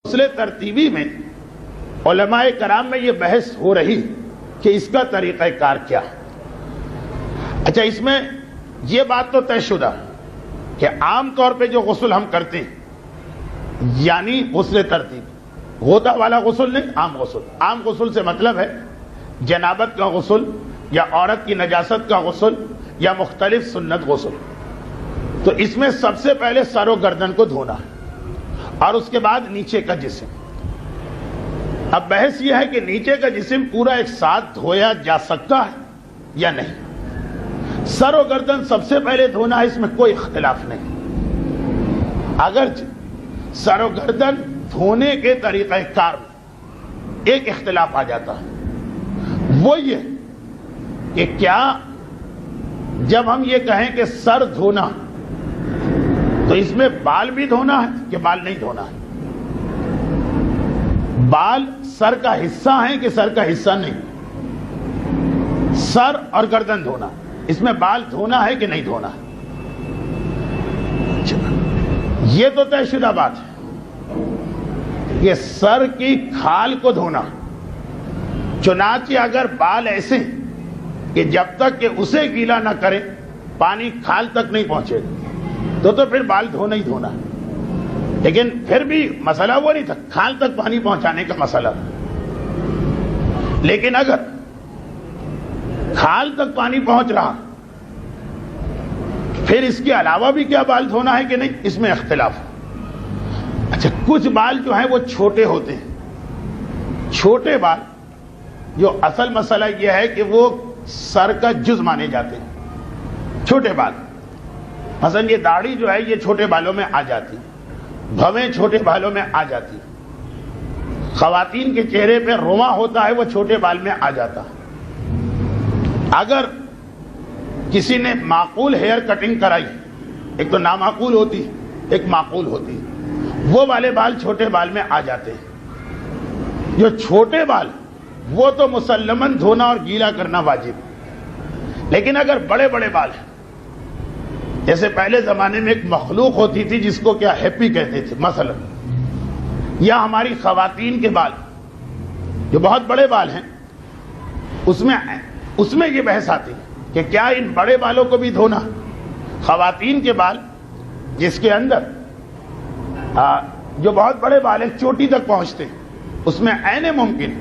غسل ترتیبی میں علماء کرام میں یہ بحث ہو رہی کہ اس کا طریقہ کار کیا ہے۔ اچھا، اس میں یہ بات تو طے شدہ کہ عام طور پہ جو غسل ہم کرتے ہیں یعنی غسل ترتیب، غوطہ والا غسل نہیں، عام غسل۔ عام غسل سے مطلب ہے جنابت کا غسل یا عورت کی نجاست کا غسل یا مختلف سنت غسل۔ تو اس میں سب سے پہلے سر و گردن کو دھونا ہے اور اس کے بعد نیچے کا جسم۔ اب بحث یہ ہے کہ نیچے کا جسم پورا ایک ساتھ دھویا جا سکتا ہے یا نہیں۔ سر و گردن سب سے پہلے دھونا ہے، اس میں کوئی اختلاف نہیں۔ اگرچہ سر و گردن دھونے کے طریقہ کار میں ایک اختلاف آ جاتا ہے، وہ یہ کہ کیا جب ہم یہ کہیں کہ سر دھونا تو اس میں بال بھی دھونا ہے کہ بال نہیں دھونا ہے؟ بال سر کا حصہ ہیں کہ سر کا حصہ نہیں؟ سر اور گردن دھونا، اس میں بال دھونا ہے کہ نہیں دھونا ہے؟ یہ تو طے شدہ بات ہے کہ سر کی کھال کو دھونا، چنانچہ اگر بال ایسے کہ جب تک کہ اسے گیلا نہ کرے پانی کھال تک نہیں پہنچے تو پھر بال دھونا ہی دھونا ہے۔ لیکن پھر بھی مسئلہ وہ نہیں تھا کھال تک پانی پہنچانے کا مسئلہ، لیکن اگر کھال تک پانی پہنچ رہا پھر اس کے علاوہ بھی کیا بال دھونا ہے کہ نہیں، اس میں اختلاف ہے۔ اچھا، کچھ بال جو ہیں وہ چھوٹے ہوتے ہیں، چھوٹے بال جو اصل مسئلہ یہ ہے کہ وہ سر کا جز مانے جاتے ہیں، چھوٹے بال، مثلا یہ داڑھی جو ہے یہ چھوٹے بالوں میں آ جاتی، بھویں چھوٹے بالوں میں آ جاتی، خواتین کے چہرے پہ رواں ہوتا ہے وہ چھوٹے بال میں آ جاتا۔ اگر کسی نے معقول ہیئر کٹنگ کرائی، ایک تو نامعقول ہوتی ایک معقول ہوتی، وہ والے بال چھوٹے بال میں آ جاتے ہیں۔ جو چھوٹے بال وہ تو مسلماً دھونا اور گیلا کرنا واجب، لیکن اگر بڑے بڑے بال ہیں، جیسے پہلے زمانے میں ایک مخلوق ہوتی تھی جس کو کیا ہیپی کہتے تھے مثلا، یا ہماری خواتین کے بال جو بہت بڑے بال ہیں، اس میں یہ بحث آتی کہ کیا ان بڑے بالوں کو بھی دھونا؟ خواتین کے بال جس کے اندر جو بہت بڑے بال ہیں چوٹی تک پہنچتے ہیں، اس میں عین ممکن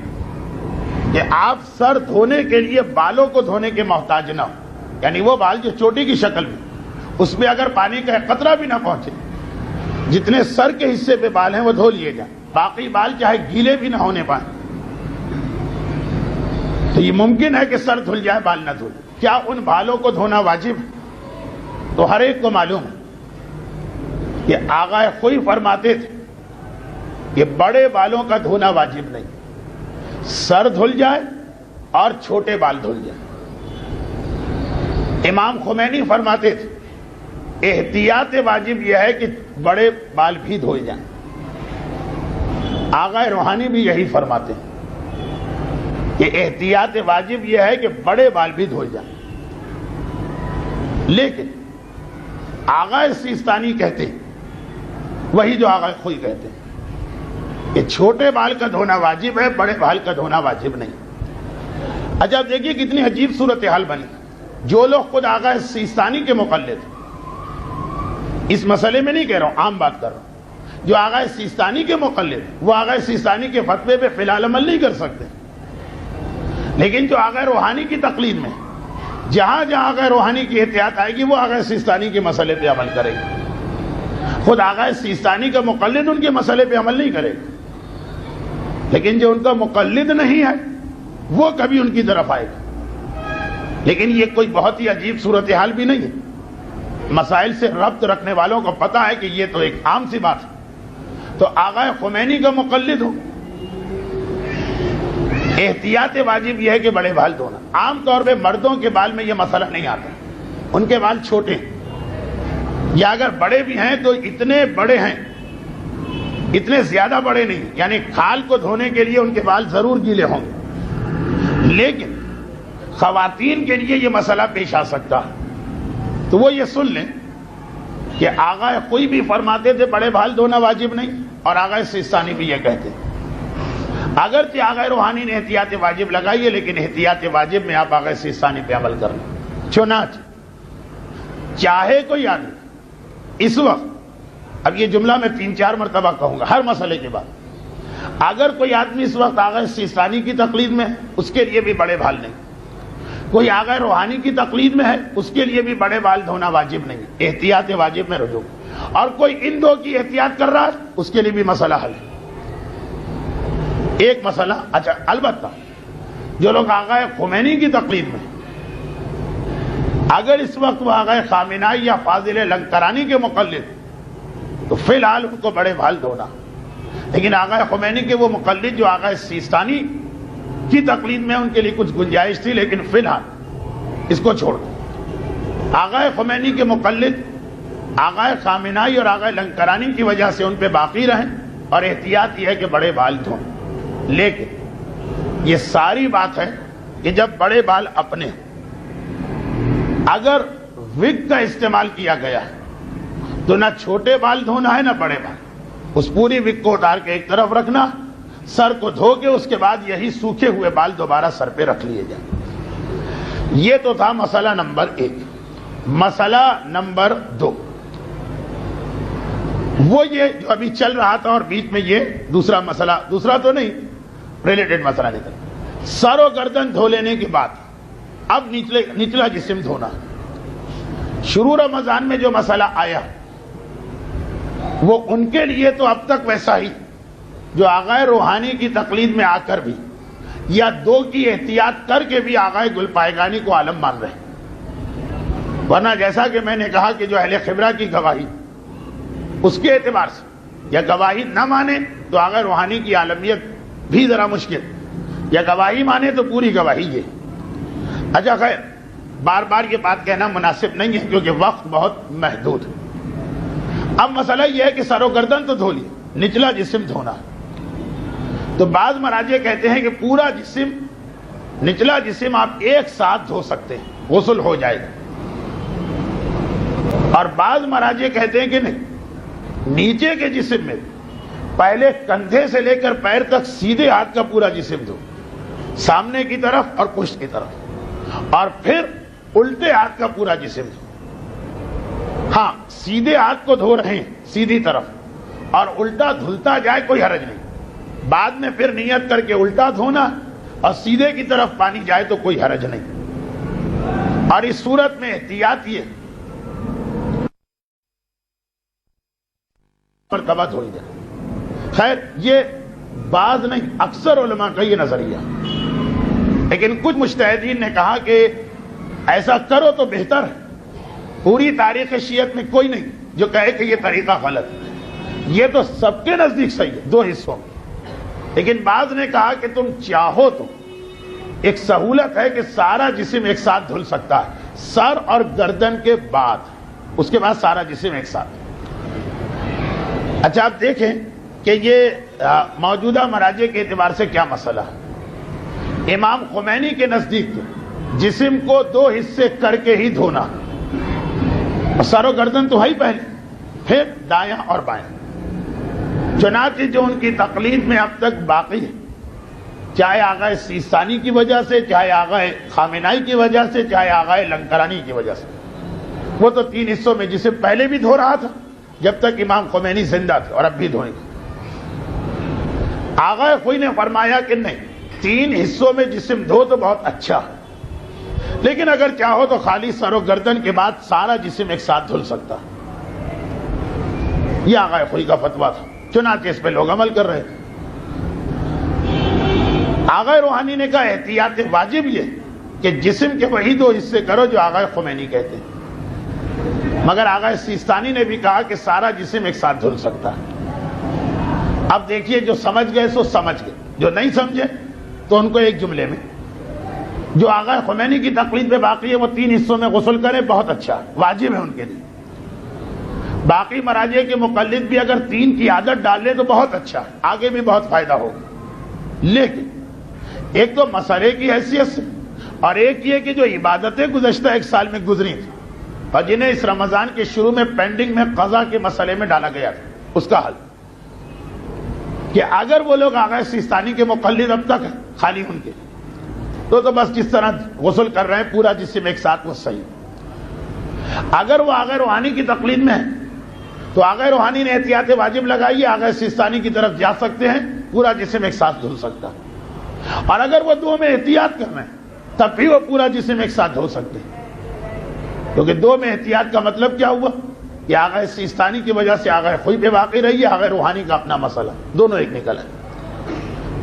کہ آپ سر دھونے کے لیے بالوں کو دھونے کے محتاج نہ ہو، یعنی وہ بال جو چوٹی کی شکل میں اس میں اگر پانی کا قطرہ بھی نہ پہنچے، جتنے سر کے حصے پہ بال ہیں وہ دھو لیے جائیں، باقی بال چاہے گیلے بھی نہ ہونے پائیں۔ تو یہ ممکن ہے کہ سر دھل جائے بال نہ دھل، کیا ان بالوں کو دھونا واجب ہے؟ تو ہر ایک کو معلوم ہے کہ آغا خوئی فرماتے تھے کہ بڑے بالوں کا دھونا واجب نہیں، سر دھل جائے اور چھوٹے بال دھل جائے۔ امام خمینی فرماتے تھے احتیاط واجب یہ ہے کہ بڑے بال بھی دھوئے جائیں۔ آغا روحانی بھی یہی فرماتے ہیں کہ احتیاط واجب یہ ہے کہ بڑے بال بھی دھوئے جائیں، لیکن آغا سیستانی کہتے ہیں وہی جو آغا خوئی کہتے ہیں کہ چھوٹے بال کا دھونا واجب ہے، بڑے بال کا دھونا واجب نہیں۔ اچھا دیکھیے کتنی عجیب صورتحال بنی۔ جو لوگ خود آغا سیستانی کے مقلد، اس مسئلے میں نہیں کہہ رہا ہوں، عام بات کر رہا ہوں، جو آغا سیستانی کے مقلد وہ آغا سیستانی کے فتوے پہ فی الحال عمل نہیں کر سکتے، لیکن جو آغا روحانی کی تقلید میں جہاں جہاں آغا روحانی کی احتیاط آئے گی وہ آغا سیستانی کے مسئلے پہ عمل کرے گی۔ خود آغا سیستانی کا مقلد ان کے مسئلے پہ عمل نہیں کرے گا، لیکن جو ان کا مقلد نہیں ہے وہ کبھی ان کی طرف آئے گا۔ لیکن یہ کوئی بہت ہی عجیب صورتحال بھی نہیں ہے، مسائل سے ربط رکھنے والوں کو پتہ ہے کہ یہ تو ایک عام سی بات ہے۔ تو آغا خمینی کا مقلد ہو، احتیاط واجب یہ ہے کہ بڑے بال دھونا۔ عام طور پہ مردوں کے بال میں یہ مسئلہ نہیں آتا، ان کے بال چھوٹے ہیں، یا اگر بڑے بھی ہیں تو اتنے بڑے ہیں، اتنے زیادہ بڑے نہیں، یعنی کھال کو دھونے کے لیے ان کے بال ضرور گیلے ہوں گے، لیکن خواتین کے لیے یہ مسئلہ پیش آ سکتا ہے۔ تو وہ یہ سن لیں کہ آغا کوئی بھی فرماتے تھے بڑے بال دھونا واجب نہیں، اور آغا سیستانی بھی یہ کہتے ہیں۔ اگرچہ آغا روحانی نے احتیاط واجب لگائی ہے، لیکن احتیاط واجب میں آپ آغا سیستانی پہ عمل کر لیں۔ چنانچہ چاہے کوئی آدمی اس وقت، اب یہ جملہ میں 3-4 مرتبہ کہوں گا ہر مسئلے کے بعد، اگر کوئی آدمی اس وقت آغا سیستانی کی تقلید میں ہے، اس کے لیے بھی بڑے بال نہیں، کوئی آغا روحانی کی تقلید میں ہے، اس کے لیے بھی بڑے بال دھونا واجب نہیں، احتیاط واجب میں رجوع، اور کوئی ان دو کی احتیاط کر رہا ہے، اس کے لیے بھی مسئلہ حل ہے۔ ایک مسئلہ، اچھا البتہ جو لوگ آغا خمینی کی تقلید میں، اگر اس وقت وہ آغا خامنائی یا فاضل لنکرانی کے مقلد، تو فی الحال ان کو بڑے بال دھونا، لیکن آغا خمینی کے وہ مقلد جو آغا سیستانی کی تقلید میں، ان کے لیے کچھ گنجائش تھی، لیکن فی الحال اس کو چھوڑ دو۔ آغا خمینی کے مقلد آغا خامنائی اور آغا لنکرانی کی وجہ سے ان پہ باقی رہیں، اور احتیاط یہ ہے کہ بڑے بال دھویں، لیکن یہ ساری بات ہے کہ جب بڑے بال اپنے، اگر وگ کا استعمال کیا گیا ہے تو نہ چھوٹے بال دھونا ہے نہ بڑے بال، اس پوری وگ کو اتار کے ایک طرف رکھنا، سر کو دھو کے اس کے بعد یہی سوکھے ہوئے بال دوبارہ سر پہ رکھ لیے جائیں۔ یہ تو تھا مسئلہ نمبر 1۔ مسئلہ نمبر 2 وہ یہ جو ابھی چل رہا تھا، اور بیچ میں یہ دوسرا مسئلہ، دوسرا تو نہیں، ریلیٹڈ مسئلہ نکل، سر و گردن دھو لینے کے بعد اب نچلا جسم دھونا۔ شروع رمضان میں جو مسئلہ آیا وہ ان کے لیے تو اب تک ویسا ہی، جو آغا روحانی کی تقلید میں آ کر بھی یا دو کی احتیاط کر کے بھی آغا گل پائگانی کو عالم مان رہے ہیں، ورنہ جیسا کہ میں نے کہا کہ جو اہل خبرہ کی گواہی، اس کے اعتبار سے یا گواہی نہ مانے تو آغا روحانی کی عالمیت بھی ذرا مشکل، یا گواہی مانے تو پوری گواہی یہ۔ اچھا خیر، بار بار یہ بات کہنا مناسب نہیں ہے کیونکہ وقت بہت محدود ہے۔ اب مسئلہ یہ ہے کہ سر و گردن تو دھو لیے، نچلا جسم دھونا، تو بعض مراجع کہتے ہیں کہ پورا جسم، نچلا جسم آپ ایک ساتھ دھو سکتے ہیں، غسل ہو جائے گا، اور بعض مراجع کہتے ہیں کہ نہیں، نیچے کے جسم میں پہلے کندھے سے لے کر پیر تک سیدھے ہاتھ کا پورا جسم دھو، سامنے کی طرف اور پشت کی طرف، اور پھر الٹے ہاتھ کا پورا جسم دھو۔ ہاں، سیدھے ہاتھ کو دھو رہے ہیں سیدھی طرف اور الٹا دھلتا جائے کوئی حرج نہیں، بعد میں پھر نیت کر کے الٹا دھونا اور سیدھے کی طرف پانی جائے تو کوئی حرج نہیں، اور اس صورت میں احتیاط یہ مرتبہ دھوئی جائے۔ خیر، یہ بعض نہیں، اکثر علماء کا یہ نظریہ، لیکن کچھ مجتہدین نے کہا کہ ایسا کرو تو بہتر ہے۔ پوری تاریخ شیعت میں کوئی نہیں جو کہے کہ یہ طریقہ غلط ہے، یہ تو سب کے نزدیک صحیح ہے 2 حصوں میں، لیکن بعض نے کہا کہ تم چاہو تو ایک سہولت ہے کہ سارا جسم ایک ساتھ دھل سکتا ہے، سر اور گردن کے بعد، اس کے بعد سارا جسم ایک ساتھ۔ اچھا آپ دیکھیں کہ یہ موجودہ مراجع کے اعتبار سے کیا مسئلہ ہے۔ امام خمینی کے نزدیک جسم کو 2 حصے کر کے ہی دھونا، سر و گردن تو ہے ہی پہلے، پھر دایاں اور بایاں۔ چنانچہ جو ان کی تقلید میں اب تک باقی ہے، چاہے آغا سیستانی کی وجہ سے، چاہے آغا خامنائی کی وجہ سے، چاہے آغا لنکرانی کی وجہ سے، وہ تو 3 حصوں میں جسم پہلے بھی دھو رہا تھا جب تک امام خمینی زندہ تھے، اور اب بھی دھوئیں گے۔ آغا کوئی نے فرمایا کہ نہیں، 3 حصوں میں جسم دھو تو بہت اچھا ہے، لیکن اگر چاہو تو خالی سر و گردن کے بعد سارا جسم ایک ساتھ دھل سکتا ہے۔ یہ آغا خوئی کا فتویٰ تھا، چنانچہ اس پہ لوگ عمل کر رہے تھے۔ آغا روحانی نے کہا احتیاط واجب یہ کہ جسم کے وہی 2 حصے کرو جو آغا خمینی کہتے ہیں، مگر آغا سیستانی نے بھی کہا کہ سارا جسم ایک ساتھ دھل سکتا ہے۔ اب دیکھیے، جو سمجھ گئے سو سمجھ گئے، جو نہیں سمجھے تو ان کو ایک جملے میں، جو آغا خمینی کی تقلید پہ باقی ہے وہ 3 حصوں میں غسل کرے، بہت اچھا، واجب ہے ان کے لیے۔ باقی مراجع کے مقلد بھی اگر 3 کی عادت ڈال لے تو بہت اچھا، آگے بھی بہت فائدہ ہوگا۔ لیکن ایک تو مسئلے کی حیثیت سے، اور ایک یہ کہ جو عبادتیں گزشتہ 1 سال میں گزری تھی اور جنہیں اس رمضان کے شروع میں پینڈنگ میں قضا کے مسئلے میں ڈالا گیا تھا، اس کا حل۔ کہ اگر وہ لوگ آغا سیستانی کے مقلد اب تک خالی ان کے تو بس جس طرح غسل کر رہے ہیں پورا جسم ایک ساتھ وہ صحیح. اگر وہ آغا روحانی کی تقلید میں ہے تو آغا روحانی نے احتیاط واجب لگائی ہے, آغا سیستانی کی طرف جا سکتے ہیں, پورا جسم ایک ساتھ دھل سکتا ہے. اور اگر وہ دو میں احتیاط کر رہے ہیں تب بھی وہ پورا جسم ایک ساتھ دھو سکتے ہیں, کیونکہ دو میں احتیاط کا مطلب کیا ہوا کہ آغا سیستانی کی وجہ سے آغا خوئی پہ واقع رہی ہے, آغا روحانی کا اپنا مسئلہ, دونوں ایک نکل ہے.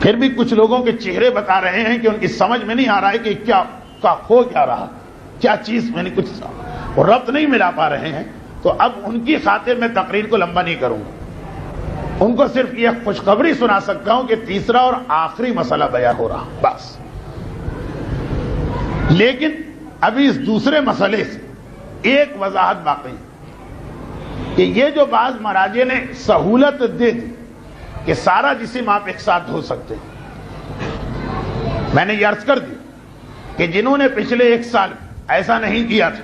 پھر بھی کچھ لوگوں کے چہرے بتا رہے ہیں کہ ان کی سمجھ میں نہیں آ رہا ہے کہ کیا ہو کیا رہا, کیا چیز میں نے کچھ ربط نہیں ملا پا رہے ہیں. تو اب ان کی خاطر میں تقریر کو لمبا نہیں کروں گا, ان کو صرف یہ خوشخبری سنا سکتا ہوں کہ تیسرا اور آخری مسئلہ بیان ہو رہا بس. لیکن ابھی اس دوسرے مسئلے سے ایک وضاحت باقی ہے کہ یہ جو بعض مراجع نے سہولت دے دی کہ سارا جسم آپ ایک ساتھ دھو سکتے ہیں, میں نے یہ عرض کر دی کہ جنہوں نے پچھلے ایک سال ایسا نہیں کیا تھا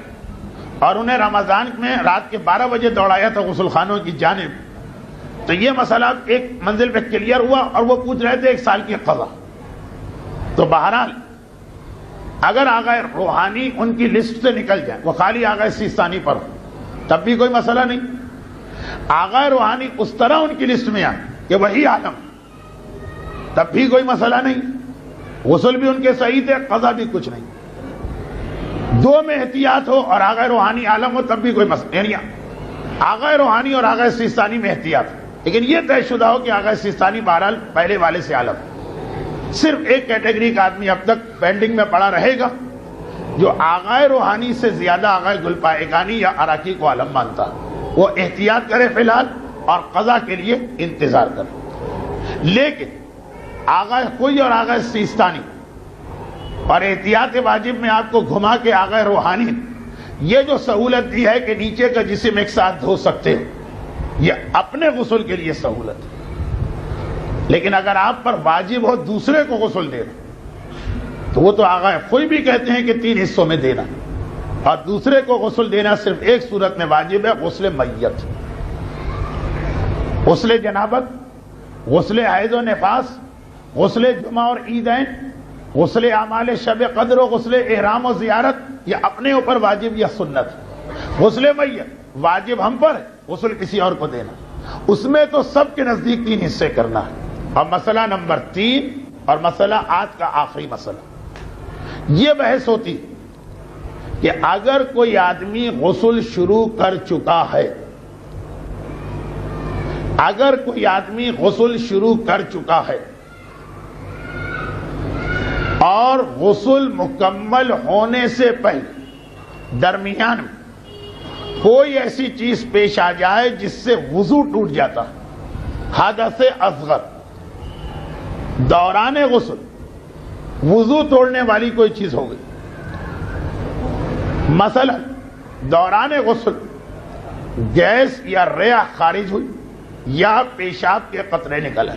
اور انہیں رمضان میں رات کے 12 بجے دوڑایا تھا غسل خانوں کی جانب, تو یہ مسئلہ ایک منزل پہ کلیئر ہوا اور وہ پوچھ رہے تھے ایک سال کی قضا. تو بہرحال اگر آغا روحانی ان کی لسٹ سے نکل جائے, وہ خالی آغا سیستانی پر ہو تب بھی کوئی مسئلہ نہیں. آغا روحانی اس طرح ان کی لسٹ میں آئے کہ وہی عالم, تب بھی کوئی مسئلہ نہیں. غسل بھی ان کے صحیح تھے, قضا بھی کچھ نہیں. دو میں احتیاط ہو اور آغا روحانی عالم ہو تب بھی کوئی مسئلہ, یعنی آغا روحانی اور آغا سیستانی میں احتیاط, لیکن یہ طے شدہ ہو کہ آغا سیستانی بہرحال پہلے والے سے عالم. صرف ایک کیٹیگری کا آدمی اب تک پینڈنگ میں پڑا رہے گا جو آغا روحانی سے زیادہ آغا گلپائگانی یا اراکی کو عالم مانتا, وہ احتیاط کرے فی الحال اور قضا کے لیے انتظار کرے. لیکن آغا کوئی اور آغا سیستانی اور احتیاط واجب میں آپ کو گھما کے آغا روحانی یہ جو سہولت دی ہے کہ نیچے کا جسم ایک ساتھ دھو سکتے ہو, یہ اپنے غسل کے لیے سہولت ہے. لیکن اگر آپ پر واجب ہو دوسرے کو غسل دینا تو وہ تو آغا کوئی بھی کہتے ہیں کہ 3 حصوں میں دینا, اور دوسرے کو غسل دینا صرف ایک صورت میں واجب ہے, غسل میت. غسل جنابت, غسل حیض و نفاس, غسل جمعہ اور عیدین, غسل اعمال شب قدر و غسل احرام و زیارت, یہ اپنے اوپر واجب یا سنت. غسل میت واجب ہم پر ہے, غسل کسی اور کو دینا, اس میں تو سب کے نزدیک 3 حصے کرنا ہے. اور مسئلہ نمبر 3 اور مسئلہ آج کا آخری مسئلہ, یہ بحث ہوتی کہ اگر کوئی آدمی غسل شروع کر چکا ہے, اگر کوئی آدمی غسل شروع کر چکا ہے اور غسل مکمل ہونے سے پہلے درمیان میں کوئی ایسی چیز پیش آ جائے جس سے وضو ٹوٹ جاتا, حدث اصغر, دوران غسل وضو توڑنے والی کوئی چیز ہو گئی, مثلا دوران غسل گیس یا ریح خارج ہوئی یا پیشاب کے قطرے نکلے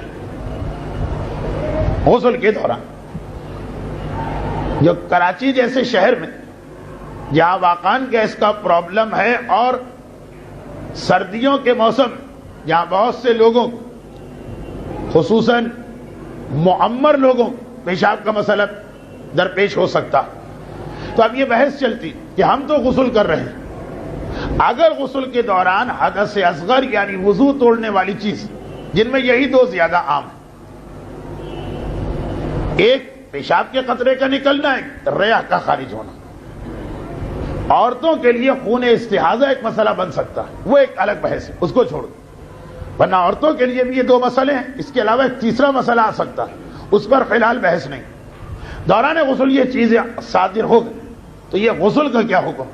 غسل کے دوران. جو کراچی جیسے شہر میں جہاں واقعاً گیس کا پرابلم ہے اور سردیوں کے موسم جہاں بہت سے لوگوں خصوصاً معمر لوگوں پیشاب کا مسئلہ درپیش ہو سکتا, تو اب یہ بحث چلتی کہ ہم تو غسل کر رہے ہیں, اگر غسل کے دوران حدث اصغر یعنی وضو توڑنے والی چیز, جن میں یہی 2 زیادہ عام ہیں, ایک پیشاب کے قطرے کا نکلنا, ایک ریح کا خارج ہونا. عورتوں کے لیے خون استحاضہ ایک مسئلہ بن سکتا ہے, وہ ایک الگ بحث ہے, اس کو چھوڑ دو, ورنہ عورتوں کے لیے بھی یہ 2 مسئلے ہیں. اس کے علاوہ ایک تیسرا مسئلہ آ سکتا ہے, اس پر فی الحال بحث نہیں. دوران غسل یہ چیزیں صادر ہو گئی تو یہ غسل کا کیا حکم,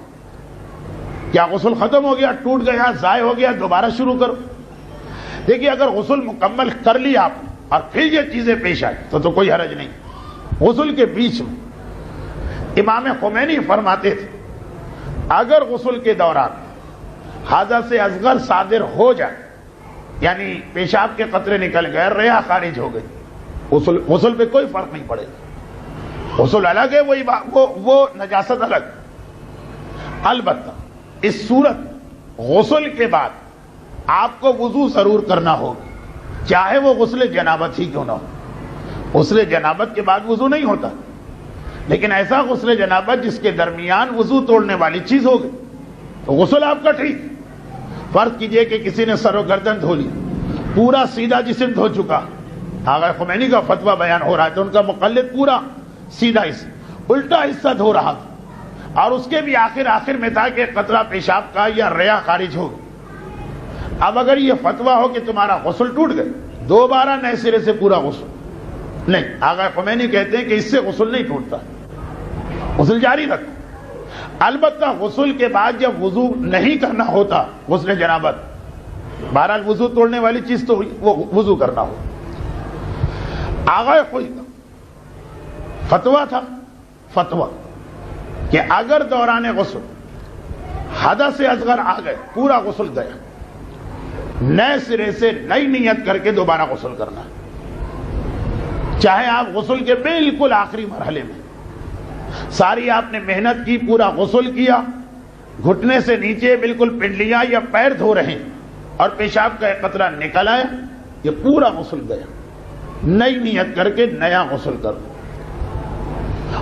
کیا غسل ختم ہو گیا, ٹوٹ گیا, ضائع ہو گیا, دوبارہ شروع کرو؟ دیکھیے اگر غسل مکمل کر لیا آپ اور پھر یہ چیزیں پیش آئی تو کوئی حرج نہیں. غسل کے بیچ میں امام خمینی فرماتے تھے اگر غسل کے دوران حدث اصغر صادر ہو جائے یعنی پیشاب کے قطرے نکل گئے, ریح خارج ہو گئی, غسل پہ کوئی فرق نہیں پڑے گا. غسل الگ ہے, وہ نجاست الگ. البتہ اس صورت غسل کے بعد آپ کو وضو ضرور کرنا ہوگا, چاہے وہ غسل جنابت ہی کیوں نہ ہو. غسل جنابت کے بعد وضو نہیں ہوتا، لیکن ایسا غسل جنابت جس کے درمیان وضو توڑنے والی چیز ہو گئی تو غسل آپ کا ٹھیک. فرض کیجئے کہ کسی نے سر و گردن دھو لی، پورا سیدھا جسم دھو چکا. آقا خمینی کا فتویٰ بیان ہو رہا ہے تو ان کا مقلد پورا سیدھا الٹا حصہ دھو رہا تھا، اور اس کے بھی آخر میں تھا کہ قطرہ پیشاب کا یا ریا خارج ہو. اب اگر یہ فتویٰ ہو کہ تمہارا غسل ٹوٹ گئے، دوبارہ نئے سرے سے پورا غسل نہیں. آقا خمینی کہتے ہیں کہ اس سے غسل نہیں ٹوٹتا، غسل جاری رکھو. البتہ غسل کے بعد جب وضو نہیں کرنا ہوتا، غسل جنابت، بہرحال وضو توڑنے والی چیز تو وہ وضو کرنا ہو. آقا کوئی فتویٰ تھا، فتویٰ کہ اگر دوران غسل حدث اصغر آ گئے، پورا غسل گیا، نئے سرے سے نئی نیت کر کے دوبارہ غسل کرنا. چاہے آپ غسل کے بالکل آخری مرحلے میں ساری آپ نے محنت کی، پورا غسل کیا، گھٹنے سے نیچے بالکل پنڈلیاں یا پیر دھو رہے ہیں اور پیشاب کا ایک قطرہ نکل آیا، یہ پورا غسل گیا. نئی نیت کر کے نیا غسل کرو.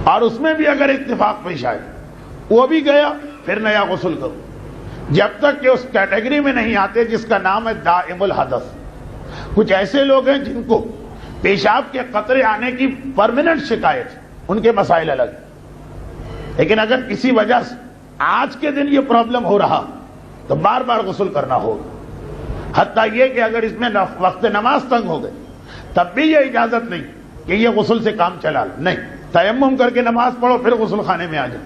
اور اس میں بھی اگر اتفاق پیش آئے وہ بھی گیا، پھر نیا غسل کرو، جب تک کہ اس کیٹیگری میں نہیں آتے جس کا نام ہے دائم الحدث. کچھ ایسے لوگ ہیں جن کو پیشاب کے قطرے آنے کی پرماننٹ شکایت، ان کے مسائل الگ. لیکن اگر کسی وجہ سے آج کے دن یہ پرابلم ہو رہا تو بار بار غسل کرنا ہوگا. حتیٰ یہ کہ اگر اس میں وقت نماز تنگ ہو گئے تب بھی یہ اجازت نہیں کہ یہ غسل سے کام چلا لو. نہیں، تیمم کر کے نماز پڑھو، پھر غسل خانے میں آ جاؤ،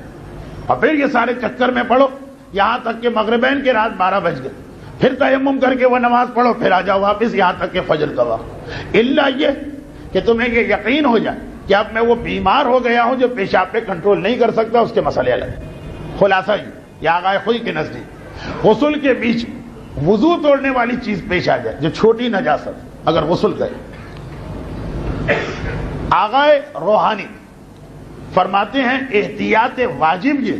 اور پھر یہ سارے چکر میں پڑھو یہاں تک کہ مغربین کے رات 12 بج گئے، پھر تیمم کر کے وہ نماز پڑھو، پھر آ جاؤ واپس یہاں تک کہ فجر کا وقت. الا یہ کہ تمہیں یہ یقین ہو جائے کہ اب میں وہ بیمار ہو گیا ہوں جو پیشاب پہ کنٹرول نہیں کر سکتا، اس کے مسئلے الگ. خلاصہ یہ آغائے خوئی کے نزدیک غسل کے بیچ وضو توڑنے والی چیز پیش آ جائے، جو چھوٹی نجاست، اگر غسل کرے. آغائے روحانی فرماتے ہیں احتیاط واجب یہ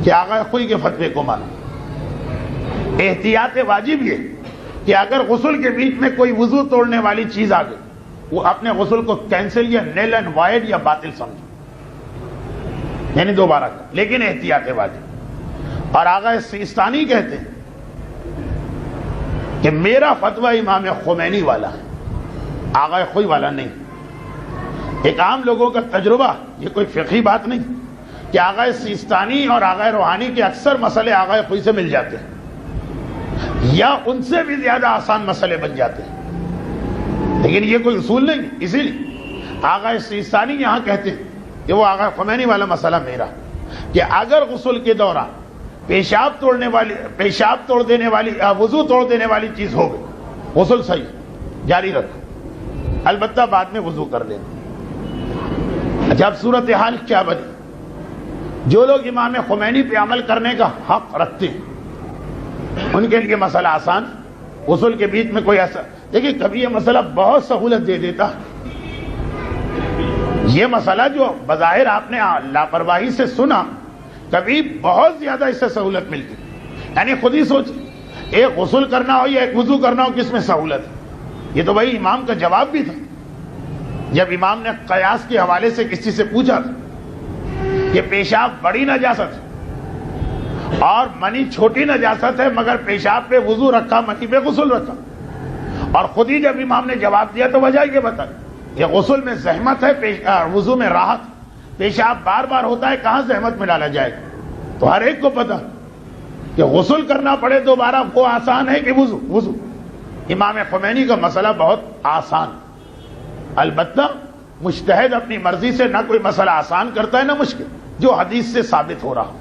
کہ آغائے خوئی کے فتوے کو مانو. احتیاط واجب یہ کہ اگر غسل کے بیچ میں کوئی وضو توڑنے والی چیز آ گئی، وہ اپنے غسل کو کینسل یا نیل اینڈ وائڈ یا باطل سمجھو، یعنی دوبارہ کر، لیکن احتیاط واجب. اور آغا سیستانی کہتے ہیں کہ میرا فتویٰ امام خمینی والا ہے، آغا خوئی والا نہیں. ایک عام لوگوں کا تجربہ، یہ کوئی فقہی بات نہیں، کہ آغا سیستانی اور آغا روحانی کے اکثر مسئلے آغا خوئی سے مل جاتے ہیں یا ان سے بھی زیادہ آسان مسئلے بن جاتے ہیں. لیکن یہ کوئی اصول نہیں. اسی لیے آغا سیستانی یہاں کہتے ہیں کہ وہ آغا خمینی والا مسئلہ میرا، کہ اگر غسل کے دوران پیشاب توڑ دینے والی وضو توڑ دینے والی چیز ہو گئی، غسل صحیح جاری رکھو، البتہ بعد میں وضو کر لینا. اچھا، اب صورتحال کیا بنی؟ جو لوگ امام خمینی پہ عمل کرنے کا حق رکھتے ہیں ان کے لیے مسئلہ آسان. غسل کے بیچ میں کوئی ایسا، دیکھیے کبھی یہ مسئلہ بہت سہولت دے دیتا. یہ مسئلہ جو بظاہر آپ نے لاپرواہی سے سنا، کبھی بہت زیادہ اس سے سہولت ملتی. یعنی خود ہی سوچ، ایک غسل کرنا ہو یا ایک وضو کرنا ہو، کس میں سہولت ہے؟ یہ تو بھائی امام کا جواب بھی تھا جب امام نے قیاس کے حوالے سے کسی سے پوچھا تھا کہ پیشاب بڑی نجاست ہے اور منی چھوٹی نجاست ہے، مگر پیشاب پہ وضو رکھا، منی پہ غسل رکھا. اور خود ہی جب امام نے جواب دیا تو وجہ یہ بتا، یہ غسل میں زحمت ہے، وضو میں راحت. پیشاب بار بار ہوتا ہے، کہاں زحمت میں ڈالا جائے؟ تو ہر ایک کو پتا کہ غسل کرنا پڑے دوبارہ وہ آسان ہے کہ وضو. امام خمینی کا مسئلہ بہت آسان. البتہ مجتہد اپنی مرضی سے نہ کوئی مسئلہ آسان کرتا ہے نہ مشکل، جو حدیث سے ثابت ہو رہا.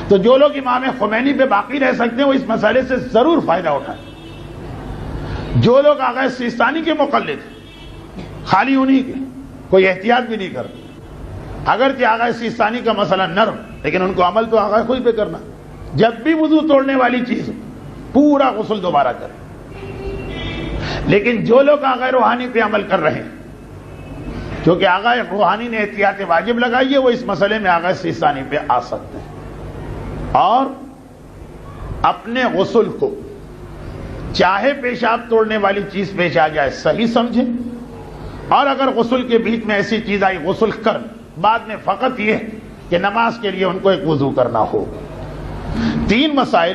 تو جو لوگ امام خمینی پہ باقی رہ سکتے ہیں وہ اس مسئلے سے ضرور فائدہ اٹھائیں. جو لوگ آغا سیستانی کے مقلد، خالی انہی کے، کوئی احتیاط بھی نہیں کرتے. اگرچہ آغا سیستانی کا مسئلہ نرم، لیکن ان کو عمل تو آغا خوئی پہ کرنا. جب بھی وضو توڑنے والی چیز پورا غسل دوبارہ کریں. لیکن جو لوگ آغا روحانی پہ عمل کر رہے ہیں، کیونکہ آغا روحانی نے احتیاط واجب لگائی ہے، وہ اس مسئلے میں آغا سیستانی پہ آ سکتے ہیں اور اپنے غسل کو چاہے پیشاب توڑنے والی چیز پیش آ جائے صحیح سمجھے، اور اگر غسل کے بیچ میں ایسی چیز آئی غسل کر، بعد میں فقط یہ کہ نماز کے لیے ان کو ایک وضو کرنا ہو۔ 3 مسائل